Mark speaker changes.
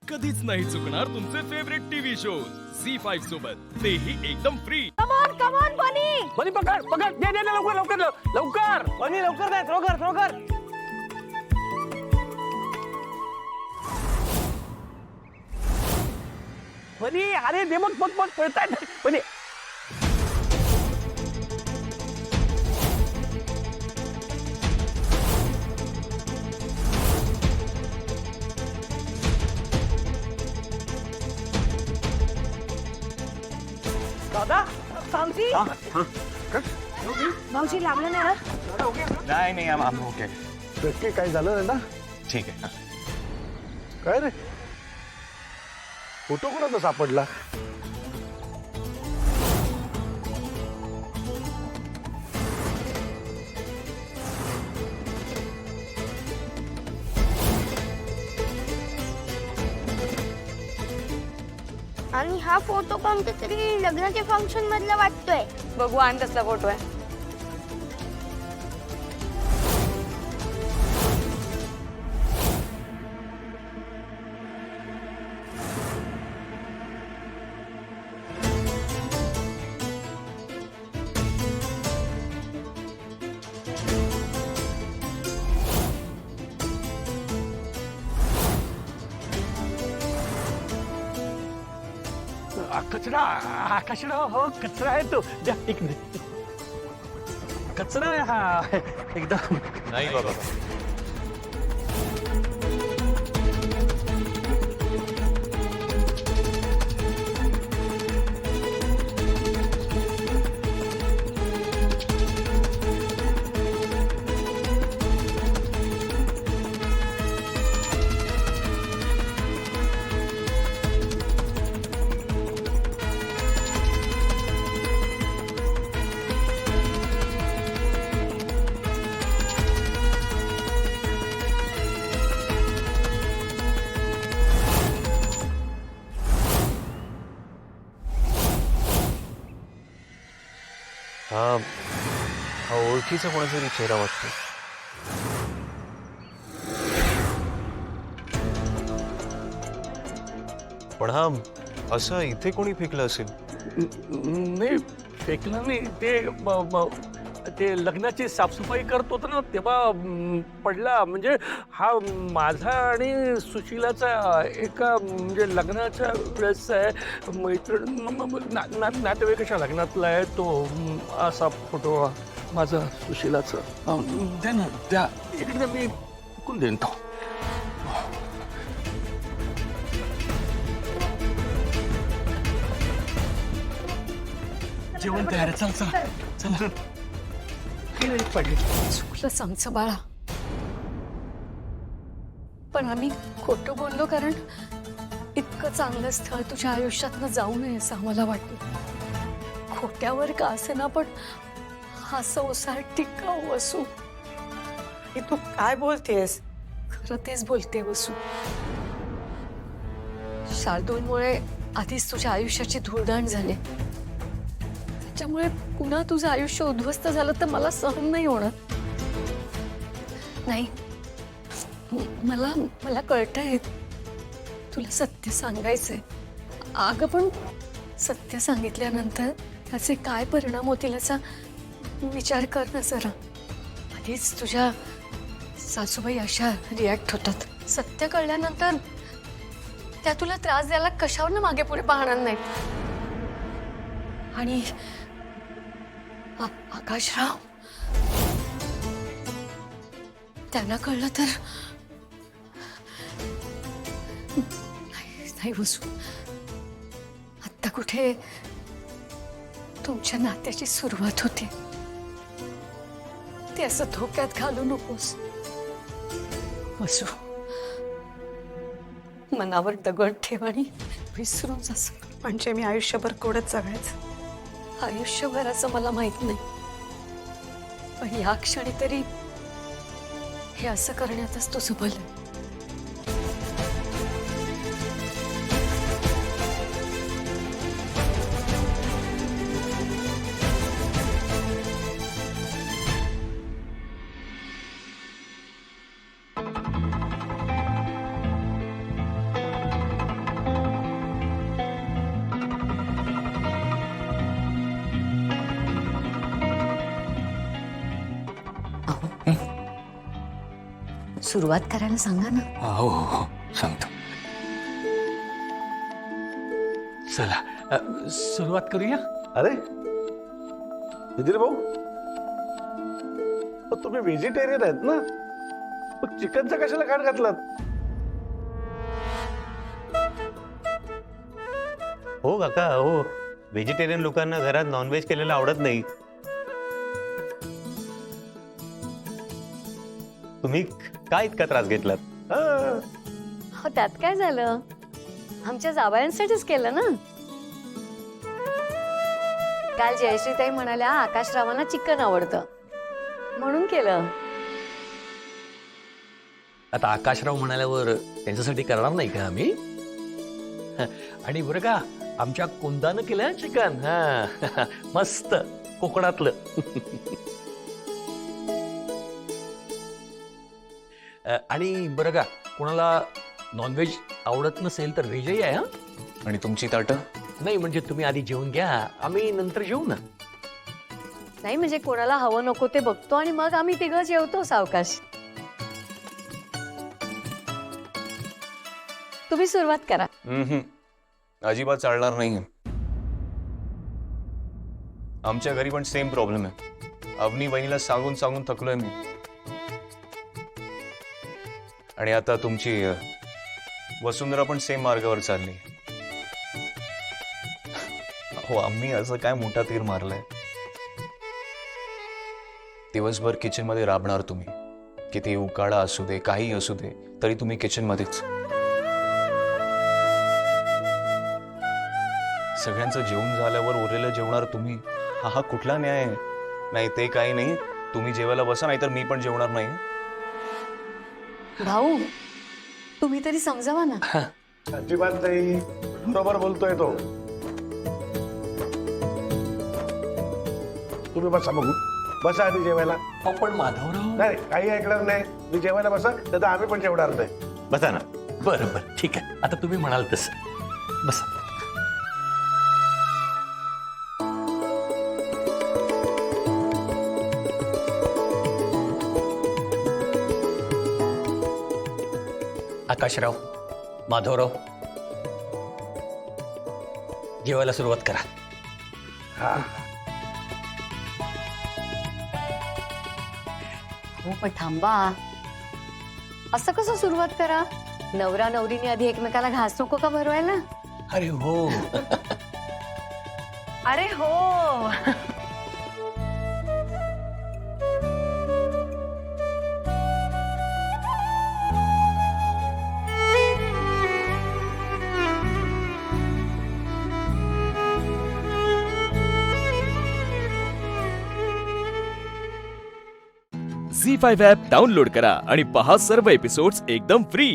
Speaker 1: कधीच नाही चुकणार तुमचे फेवरेट टीव्ही शोज झी5 सोबत, तेही एकदम फ्री।
Speaker 2: कम ऑन बनी
Speaker 3: पकड पकड, दे दे लवकर लवकर लवकर
Speaker 4: बनी लवकर दे, थ्रो कर
Speaker 3: बनी, अरे दे मग पळताय बनी।
Speaker 4: दादा
Speaker 2: भाऊजी भाऊजी लागलं नाही ना?
Speaker 5: नहीं हम ओके।
Speaker 6: नक्की काय झालं ना?
Speaker 5: ठीक है।
Speaker 6: काय रे, फोटो कोणाचा सापडला?
Speaker 7: आणि हा फोटो कोणत्या तरी लग्नाच्या फंक्शन मधला वाटतोय।
Speaker 2: बघू आणि कसला फोटो आहे।
Speaker 3: कचरा कचरा, हो कचरा आहे तो, द्या एक मिनिट। कचरा आहे हा एकदम।
Speaker 5: नहीं बाबा। हा ओळखीचा कोणाचा चेहरा वाटतो। पण हा असं इथे कोणी फेकलं असेल?
Speaker 3: नाही फेकलं नाही, ते लग्नाची साफसफाई करत होतं ना तेव्हा पडला। म्हणजे हा माझा आणि सुशीलाचा एका म्हणजे लग्नाच्या वेळेस आहे मैत्रीण नातेवाईकाच्या लग्नातला आहे तो असा फोटो माझा सुशीलाचा। द्या ना, द्या इकडे, मी कोण देईन तो। जेवण तयार आहे, चल चल चल।
Speaker 8: चुकलं सांगचं बाळा, पण आम्ही खोटं बोललो कारण इतकं चांगलं स्थळ तुझ्या आयुष्यातनं जाऊ नये असं आम्हाला वाटलं। खोट्यावर का असे ना, पण हा संसार टिकाऊ वसू।
Speaker 4: हे तू काय बोलतेस?
Speaker 8: खरं तेच बोलते वसू। शार्दूलमुळे आधीच तुझ्या आयुष्याची धुळदाण झाली, त्याच्यामुळे पुन्हा तुझं आयुष्य उद्ध्वस्त झालं तर मला सहन नाही होणार। नाही, मला मला कळतंय तुला सत्य सांगायचंय। अगं पण सत्य सांगितल्यानंतर त्याचे काय परिणाम होतील याचा विचार कर ना जरा। आधीच तुझ्या सासूबाई अशा रिॲक्ट होतात, सत्य कळल्यानंतर त्या तुला त्रास द्यायला कशावर मागे पुढे पाहणार नाहीत। आणि आकाशराव, त्यांना कळलं तर नाही वसू, आत्ता कुठे तुमच्या नात्याची सुरुवात होते, ते असं धोक्यात घालू नकोस वसू। मनावर दगड ठेव आणि विसरून जा।
Speaker 2: म्हणजे मी आयुष्यभर कोडच जगायचं?
Speaker 8: आयुष्यभराचं मला माहित नाही, पण या क्षणी तरी हे असं करण्यातच तुझं भलं।
Speaker 9: सुरुवात करायला सांगा ना.
Speaker 3: हो हो हो सांगतो. चला सुरुवात करूया.
Speaker 6: अरे नितीन भाऊ, पण तुम्ही व्हेजिटेरियन आहेत ना, मग चिकनचा कशाला काढ घातलात?
Speaker 5: हो काका, हो. व्हेजिटेरियन लोकांना घरात नॉनव्हेज केलेलं आवडत नाही. तुम्ही काय इतका त्रास घेतलात?
Speaker 6: हा,
Speaker 8: हो त्यात काय झालं, आमच्या जावयांसाठीच केलं ना. काल जयश्रीताई म्हणाल्या आकाशरावांना चिकन आवडतं म्हणून केलं.
Speaker 3: आता आकाशराव म्हणाल्यावर त्यांच्यासाठी करणार नाही का आम्ही? आणि बरं का, आमच्या कुंदानं केलं चिकन. हा मस्त कोकणातलं. आणि बरं का, कोणाला नॉनव्हेज आवडत नसेल तर व्हेजही आहे. हा
Speaker 5: आणि तुमची ताटं?
Speaker 3: नाही म्हणजे तुम्ही आधी जेवून घ्या, आम्ही नंतर जेवू ना.
Speaker 8: नाही म्हणजे कोणाला हवं नको ते बघतो आणि मग आम्ही तिघं जेवतो सावकाश. तुम्ही सुरुवात करा.
Speaker 5: अजिबात चालणार नाही. आमच्या घरी पण सेम प्रॉब्लेम आहे. अवनी बहिणीला सांगून सांगून थकलोय मी. आणि आता तुमची वसुंधरा पण सेम मार्गावर चालली. हो, आम्ही असं काय मोठा तीर मारलाय. दिवसभर किचन मध्ये राबणार तुम्ही. किती उकाडा असू दे, काही असू दे, तरी तुम्ही किचन मध्येच. सगळ्यांचं जेवण झाल्यावर उरलेलं जेवणार तुम्ही. हा कुठला न्याय आहे? नाही ते काही नाही. तुम्ही जेवायला बसा, नाही तर मी पण जेवणार नाही.
Speaker 8: भाऊ तुम्ही तरी समजावा ना.
Speaker 6: अजिबात नाही, बरोबर बोलतोय तो. तुम्ही बसा, बघू. बसा आधी जेवायला.
Speaker 3: अहो, पण माधवराव.
Speaker 6: नाही काही ऐकणार नाही. मी जेवायला बसा, तर आम्ही पण जेवणार नाही.
Speaker 5: बसा ना.
Speaker 3: बरं बरं ठीक आहे, आता तुम्ही म्हणाल तसं. बसा. आकाशराव, माधवराव, जेवायला सुरुवात करा.
Speaker 6: हा,
Speaker 8: हो पण थांबा, असं कसं सुरुवात करा? नवरा नवरीने आधी एकमेकाला घास नको का भरवायला?
Speaker 3: अरे हो.
Speaker 8: अरे हो.
Speaker 1: झी5 ॲप डाउनलोड करा आणि पहा सर्व एपिसोड्स एकदम फ्री.